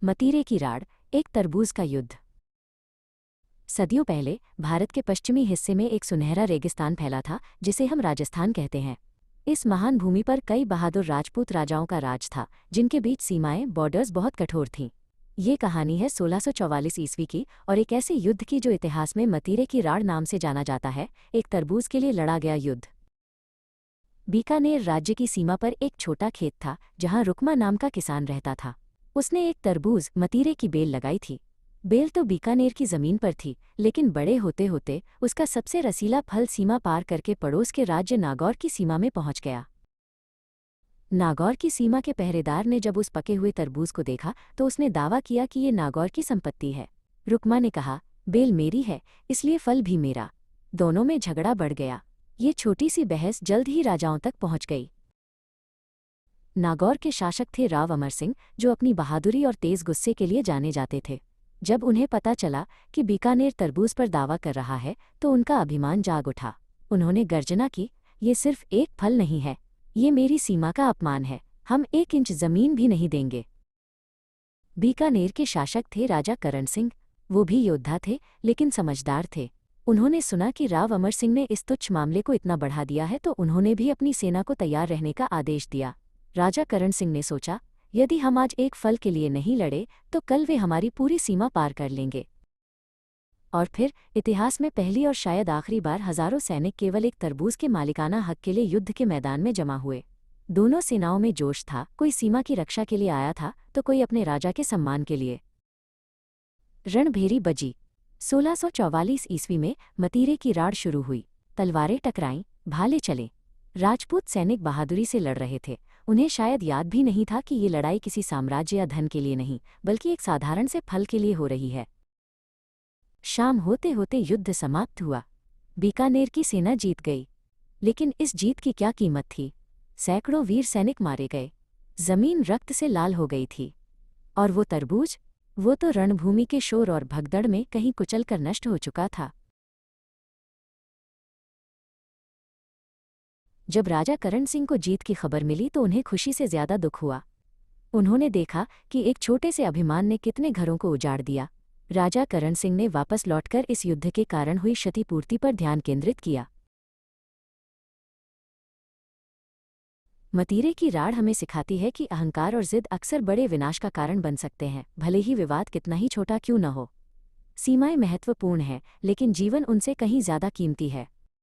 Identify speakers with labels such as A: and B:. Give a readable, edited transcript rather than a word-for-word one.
A: मतीरे की राड़, एक तरबूज का युद्ध। सदियों पहले भारत के पश्चिमी हिस्से में एक सुनहरा रेगिस्तान फैला था, जिसे हम राजस्थान कहते हैं। इस महान भूमि पर कई बहादुर राजपूत राजाओं का राज था, जिनके बीच सीमाएं बॉर्डर्स बहुत कठोर थीं। ये कहानी है 1644 ईस्वी की और एक ऐसे युद्ध की जो इतिहास में मतीरे की राड़ नाम से जाना जाता है, एक तरबूज के लिए लड़ा गया युद्ध। बीकानेर राज्य की सीमा पर एक छोटा खेत था, जहां रुकमा नाम का किसान रहता था। उसने एक तरबूज मतीरे की बेल लगाई थी। बेल तो बीकानेर की जमीन पर थी, लेकिन बड़े होते होते उसका सबसे रसीला फल सीमा पार करके पड़ोस के राज्य नागौर की सीमा में पहुंच गया। नागौर की सीमा के पहरेदार ने जब उस पके हुए तरबूज को देखा तो उसने दावा किया कि ये नागौर की संपत्ति है। रुकमा ने कहा, बेल मेरी है, इसलिए फल भी मेरा। दोनों में झगड़ा बढ़ गया। ये छोटी सी बहस जल्द ही राजाओं तक पहुंच गई। नागौर के शासक थे राव अमर सिंह, जो अपनी बहादुरी और तेज गुस्से के लिए जाने जाते थे। जब उन्हें पता चला कि बीकानेर तरबूज पर दावा कर रहा है, तो उनका अभिमान जाग उठा। उन्होंने गर्जना की, ये सिर्फ एक फल नहीं है, ये मेरी सीमा का अपमान है। हम 1 इंच जमीन भी नहीं देंगे। बीकानेर के शासक थे राजा करण सिंह। वो भी योद्धा थे, लेकिन समझदार थे। उन्होंने सुना कि राव अमर सिंह ने इस तुच्छ मामले को इतना बढ़ा दिया है, तो उन्होंने भी अपनी सेना को तैयार रहने का आदेश दिया। राजा करण सिंह ने सोचा, यदि हम आज एक फल के लिए नहीं लड़े, तो कल वे हमारी पूरी सीमा पार कर लेंगे। और फिर इतिहास में पहली और शायद आखिरी बार हजारों सैनिक केवल एक तरबूज के मालिकाना हक के लिए युद्ध के मैदान में जमा हुए। दोनों सेनाओं में जोश था, कोई सीमा की रक्षा के लिए आया था, तो कोई अपने राजा के सम्मान के लिए। रणभेरी बजी। 1644 ईस्वी में मतीरे की राड़ शुरू हुई। तलवारें टकराईं, भाले चले। राजपूत सैनिक बहादुरी से लड़ रहे थे। उन्हें शायद याद भी नहीं था कि ये लड़ाई किसी साम्राज्य या धन के लिए नहीं, बल्कि एक साधारण से फल के लिए हो रही है। शाम होते होते युद्ध समाप्त हुआ। बीकानेर की सेना जीत गई। लेकिन इस जीत की क्या कीमत थी? सैकड़ों वीर सैनिक मारे गए। जमीन रक्त से लाल हो गई थी। और वो तरबूज, वो तो रणभूमि के शोर और भगदड़ में कहीं कुचलकर नष्ट हो चुका था। जब राजा करण सिंह को जीत की खबर मिली तो उन्हें खुशी से ज्यादा दुख हुआ। उन्होंने देखा कि एक छोटे से अभिमान ने कितने घरों को उजाड़ दिया। राजा करण सिंह ने वापस लौटकर इस युद्ध के कारण हुई क्षतिपूर्ति पर ध्यान केंद्रित किया। मतीरे की राड़ हमें सिखाती है कि अहंकार और जिद अक्सर बड़े विनाश का कारण बन सकते हैं, भले ही विवाद कितना ही छोटा क्यों न हो। सीमाएं महत्वपूर्ण हैं, लेकिन जीवन उनसे कहीं ज्यादा कीमती है।